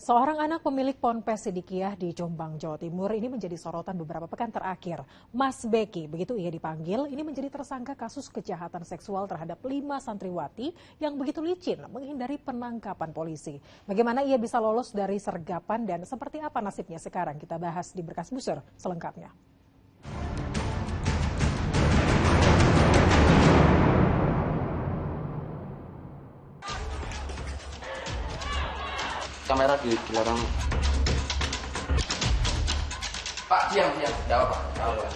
Seorang anak pemilik Ponpes Sidikiyah di Jombang, Jawa Timur ini menjadi sorotan beberapa pekan terakhir. Mas Beki, begitu ia dipanggil, ini menjadi tersangka kasus kejahatan seksual terhadap 5 santriwati yang begitu licin menghindari penangkapan polisi. Bagaimana ia bisa lolos dari sergapan dan seperti apa nasibnya sekarang? Kita bahas di Berkas Busur selengkapnya. Kamera dilarang. Pak, diam, tidak apa-apa.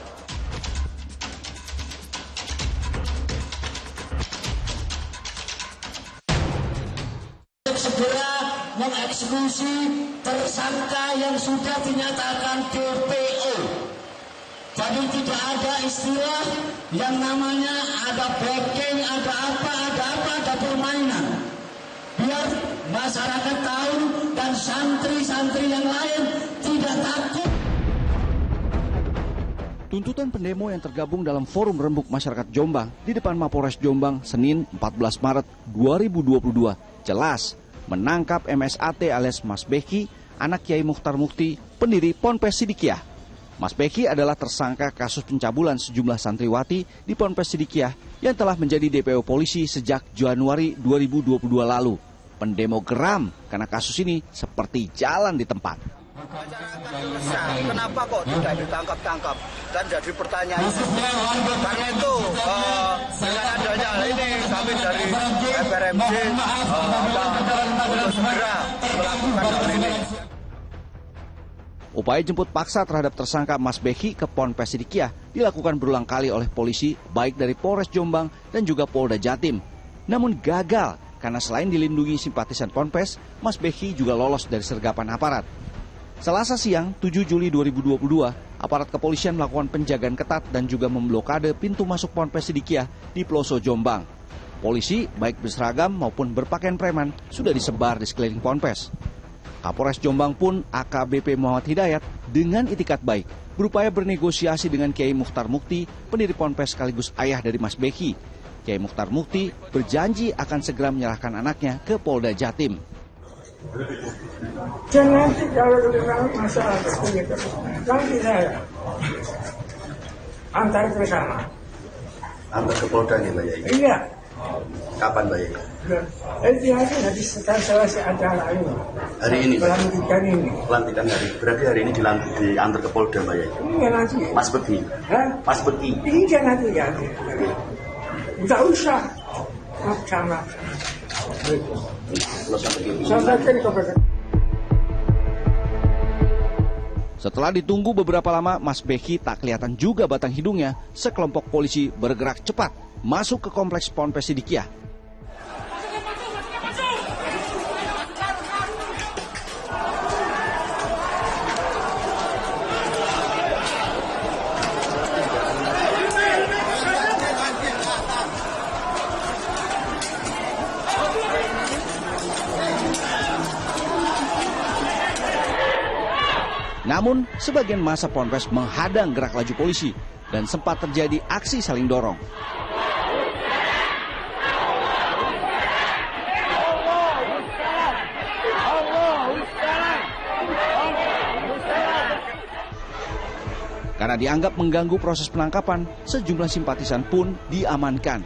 Segera mengeksekusi tersangka yang sudah dinyatakan DPO. Jadi tidak ada istilah yang namanya ada backing, ada permainan. Biar masyarakat tahu dan santri-santri yang lain tidak takut. Tuntutan pendemo yang tergabung dalam Forum Rembuk Masyarakat Jombang di depan Mapolres Jombang Senin 14 Maret 2022 jelas menangkap MSAT alias Mas Beki, anak Kiai Mukhtar Mukti, pendiri Ponpes Sidikiyah. Mas Beki adalah tersangka kasus pencabulan sejumlah santriwati di Ponpes Sidikiyah yang telah menjadi DPO polisi sejak Januari 2022 lalu. Pendemo geram karena kasus ini seperti jalan di tempat. Kenapa kok tidak ditangkap-tangkap? Dan jadi pertanyaan. Karena itu dengan adanya ini kami dari FRMJ untuk segera melakukan hal ini. Upaya jemput paksa terhadap tersangka Mas Beki ke Ponpes Sidikiyah dilakukan berulang kali oleh polisi baik dari Polres Jombang dan juga Polda Jatim. Namun gagal karena selain dilindungi simpatisan Ponpes, Mas Beki juga lolos dari sergapan aparat. Selasa siang, 7 Juli 2022, aparat kepolisian melakukan penjagaan ketat dan juga memblokade pintu masuk Ponpes Sidikiyah di Peloso Jombang. Polisi, baik berseragam maupun berpakaian preman, sudah disebar di sekeliling Ponpes. Kapolres Jombang pun AKBP Muhammad Hidayat dengan itikat baik berupaya bernegosiasi dengan Kiai Mukhtar Mukti, pendiri Ponpes sekaligus ayah dari Mas Beki. Kiai Mukhtar Mukti berjanji akan segera menyerahkan anaknya ke Polda Jatim. Dan nanti kalau masalah begitu, nanti saya antar ke sana. Antar ke Polda nih Mbak Yai? Iya. Kapan Mbak Yai? Itu habis setelah selesai acara ini. Hari ini? Pelantikan ini. Pelantikan hari. Berarti hari ini diantar ke Polda Mbak Yai? Iya nanti. Mas Beki? Hah? Mas Beki? Iya nanti ya. Tidak usah. Sama. Setelah ditunggu beberapa lama, Mas Beki tak kelihatan juga batang hidungnya. Sekelompok polisi bergerak cepat masuk ke kompleks Ponpes Sidikiyah. Namun, sebagian massa Ponpes menghadang gerak laju polisi dan sempat terjadi aksi saling dorong. Karena dianggap mengganggu proses penangkapan, sejumlah simpatisan pun diamankan.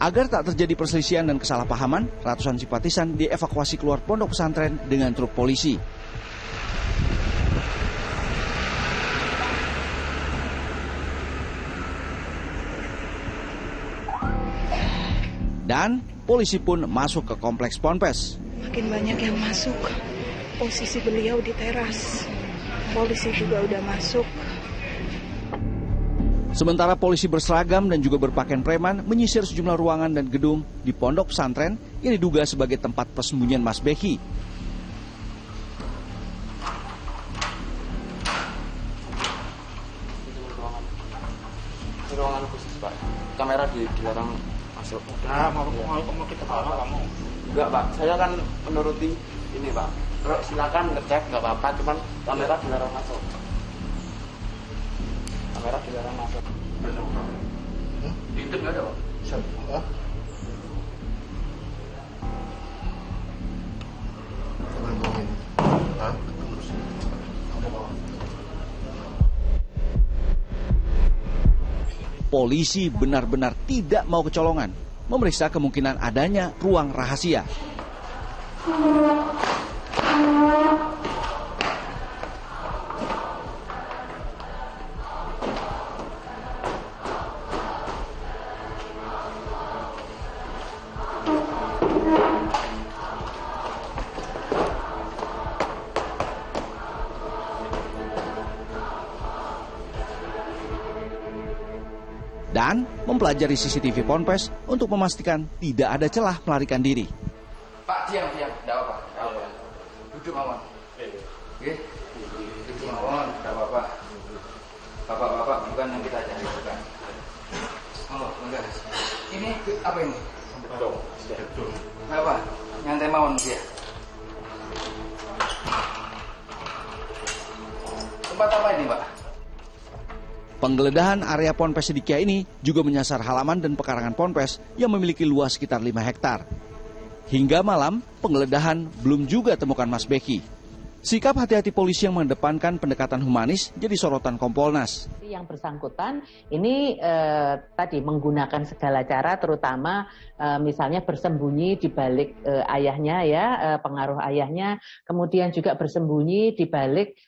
Agar tak terjadi perselisihan dan kesalahpahaman, ratusan simpatisan dievakuasi keluar pondok pesantren dengan truk polisi. Dan polisi pun masuk ke kompleks Ponpes. Makin banyak yang masuk. Posisi beliau di teras. Polisi juga udah masuk. Sementara polisi berseragam dan juga berpakaian preman menyisir sejumlah ruangan dan gedung di pondok pesantren yang diduga sebagai tempat persembunyian Mas Beki. Ruangan khusus Pak, kamera dilarang masuk. Nah, mau kita bawa kamu? Enggak Pak, saya kan menuruti ini Pak. Bro, silakan ngecek, nggak apa-apa, cuman kamera dilarang masuk. Kamera dilarang masuk. Itu nggak ada, Pak? Polisi benar-benar tidak mau kecolongan, memeriksa kemungkinan adanya ruang rahasia. Dan mempelajari CCTV Ponpes untuk memastikan tidak ada celah melarikan diri. Pak, diam, tidak apa-apa. Duduk aman. Oke, duduk aman, tidak apa-apa. Bapak-bapak bukan yang kita cari, bukan. Oh, enggak. Ini apa ini? Apa? Nyantai mawon dia. Tempat apa ini, Pak? Penggeledahan area Ponpes Sidikiyah ini juga menyasar halaman dan pekarangan Ponpes yang memiliki luas sekitar 5 hektar. Hingga malam, penggeledahan belum juga temukan Mas Beki. Sikap hati-hati polisi yang mengedepankan pendekatan humanis jadi sorotan Kompolnas. Yang bersangkutan ini tadi menggunakan segala cara, terutama misalnya bersembunyi di balik ayahnya ya, pengaruh ayahnya, kemudian juga bersembunyi di balik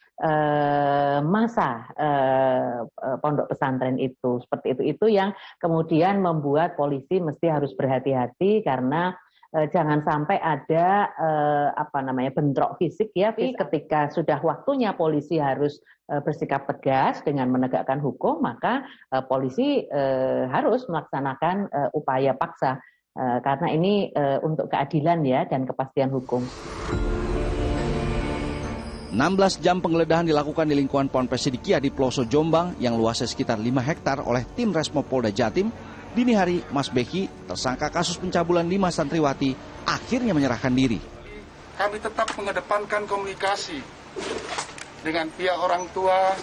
masa pondok pesantren itu. Seperti itu yang kemudian membuat polisi mesti harus berhati-hati karena jangan sampai ada bentrok fisik ya. Ketika sudah waktunya polisi harus bersikap tegas dengan menegakkan hukum, maka polisi harus melaksanakan upaya paksa karena ini untuk keadilan ya dan kepastian hukum. 16 jam penggeledahan dilakukan di lingkungan Ponpes Sidikiyah di Ploso Jombang yang luasnya sekitar 5 hektar oleh tim Resmo Polda Jatim. Dini hari, Mas Beki, tersangka kasus pencabulan 5 santriwati, akhirnya menyerahkan diri. Kami tetap mengedepankan komunikasi dengan pihak orang tua,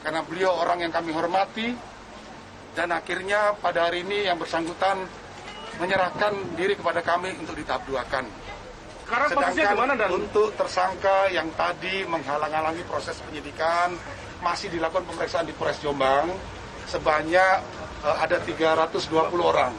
karena beliau orang yang kami hormati, dan akhirnya pada hari ini yang bersangkutan menyerahkan diri kepada kami untuk ditahap-duakan. Sedangkan untuk tersangka yang tadi menghalang-halangi proses penyidikan, masih dilakukan pemeriksaan di Polres Jombang, sebanyak ada 320 orang.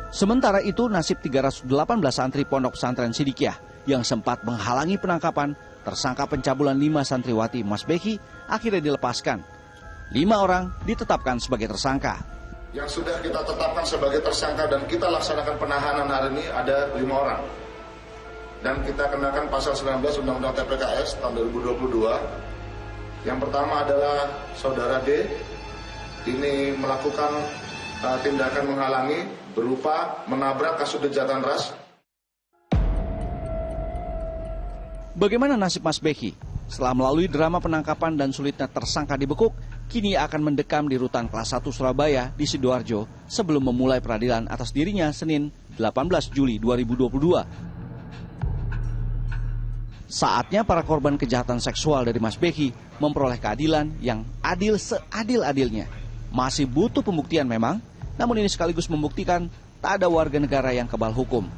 Sementara itu, nasib 318 santri Pondok Pesantren Sidikiyah yang sempat menghalangi penangkapan tersangka pencabulan 5 santriwati Mas Beki akhirnya dilepaskan. 5 orang ditetapkan sebagai tersangka. Yang sudah kita tetapkan sebagai tersangka dan kita laksanakan penahanan hari ini ada 5 orang. Dan kita kenakan pasal 19 Undang-Undang TPKS tahun 2022. Yang pertama adalah Saudara D. Ini melakukan tindakan menghalangi berupa menabrak kasut kejahatan ras. Bagaimana nasib Mas Beki? Setelah melalui drama penangkapan dan sulitnya tersangka dibekuk, kini akan mendekam di Rutan Kelas 1 Surabaya di Sidoarjo sebelum memulai peradilan atas dirinya Senin 18 Juli 2022. Saatnya para korban kejahatan seksual dari Mas Beki memperoleh keadilan yang adil seadil-adilnya. Masih butuh pembuktian memang, namun ini sekaligus membuktikan tak ada warga negara yang kebal hukum.